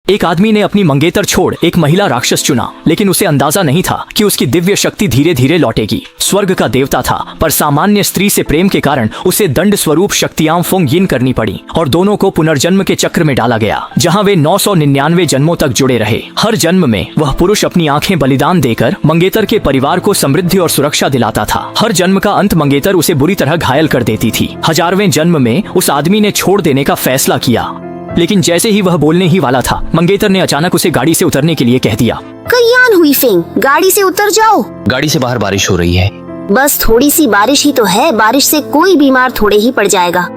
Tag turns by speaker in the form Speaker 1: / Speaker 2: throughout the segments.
Speaker 1: एक आदमी ने अपनी मंगेतर छोड़ एक महिला राक्षस चुना, लेकिन उसे अंदाजा नहीं था कि उसकी दिव्य शक्ति धीरे धीरे लौटेगी। स्वर्ग का देवता था, पर सामान्य स्त्री से प्रेम के कारण उसे दंड स्वरूप शक्तियां फोंग यिन करनी पड़ी और दोनों को पुनर्जन्म के चक्र में डाला गया, जहां वे 999 जन्मों तक जुड़े रहे। हर जन्म में वह पुरुष अपनी आंखें बलिदान देकर मंगेतर के परिवार को समृद्धि और सुरक्षा दिलाता था। हर जन्म का अंत मंगेतर उसे बुरी तरह घायल कर देती थी। 1000वें जन्म में उस आदमी ने छोड़ देने का फैसला किया, लेकिन जैसे ही वह बोलने ही वाला था, मंगेतर ने अचानक उसे गाड़ी से उतरने के लिए कह दिया।
Speaker 2: कल्याण हुई फेंग, गाड़ी से उतर जाओ।
Speaker 3: गाड़ी से बाहर बारिश हो रही है।
Speaker 2: बस थोड़ी सी बारिश ही तो है, बारिश से कोई बीमार थोड़े ही पड़ जाएगा।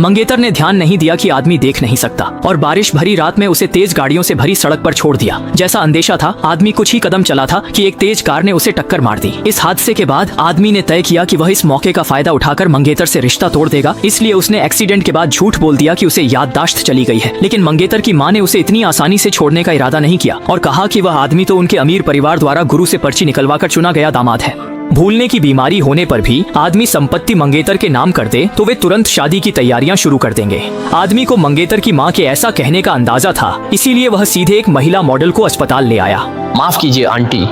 Speaker 1: मंगेतर ने ध्यान नहीं दिया कि आदमी देख नहीं सकता और बारिश भरी रात में उसे तेज गाड़ियों से भरी सड़क पर छोड़ दिया। जैसा अंदेशा था, आदमी कुछ ही कदम चला था कि एक तेज कार ने उसे टक्कर मार दी। इस हादसे के बाद आदमी ने तय किया कि वह इस मौके का फायदा उठाकर मंगेतर से रिश्ता तोड़ देगा, इसलिए उसने एक्सीडेंट के बाद झूठ बोल दिया कि उसे याददाश्त चली गई है। लेकिन मंगेतर की माँ ने उसे इतनी आसानी से छोड़ने का इरादा नहीं किया और कहा कि वह आदमी तो उनके अमीर परिवार द्वारा गुरु से पर्ची निकलवा कर चुना गया दामाद है। भूलने की बीमारी होने पर भी आदमी संपत्ति मंगेतर के नाम कर दे तो वे तुरंत शादी की तैयारियां शुरू कर देंगे। आदमी को मंगेतर की मां के ऐसा कहने का अंदाजा था, इसीलिए वह सीधे एक महिला मॉडल को अस्पताल ले आया।
Speaker 3: माफ कीजिए आंटी,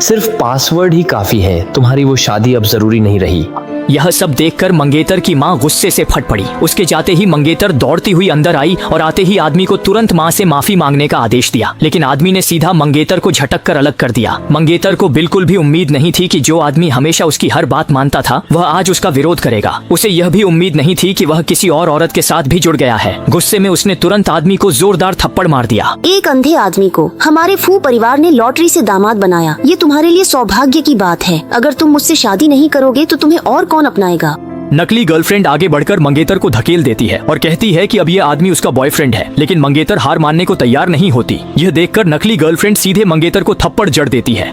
Speaker 3: सिर्फ पासवर्ड ही काफी है, तुम्हारी वो शादी अब जरूरी नहीं रही।
Speaker 1: यह सब देखकर मंगेतर की मां गुस्से से फट पड़ी। उसके जाते ही मंगेतर दौड़ती हुई अंदर आई और आते ही आदमी को तुरंत मां से माफी मांगने का आदेश दिया, लेकिन आदमी ने सीधा मंगेतर को झटक कर अलग कर दिया। मंगेतर को बिल्कुल भी उम्मीद नहीं थी कि जो आदमी हमेशा उसकी हर बात मानता था वह आज उसका विरोध करेगा। उसे यह भी उम्मीद नहीं थी कि वह किसी और औरत के साथ भी जुड़ गया है। गुस्से में उसने तुरंत आदमी को जोरदार थप्पड़ मार दिया।
Speaker 2: एक अंधे आदमी को हमारे फू परिवार ने लॉटरी से दामाद बनाया, ये तुम्हारे लिए सौभाग्य की बात है। अगर तुम मुझसे शादी नहीं करोगे तो तुम्हें और कौन अपनाएगा।
Speaker 1: नकली गर्लफ्रेंड आगे बढ़कर मंगेतर को धकेल देती है और कहती है कि अब यह आदमी उसका बॉयफ्रेंड है, लेकिन मंगेतर हार मानने को तैयार नहीं होती। यह देखकर नकली गर्लफ्रेंड सीधे मंगेतर को थप्पड़ जड़ देती है।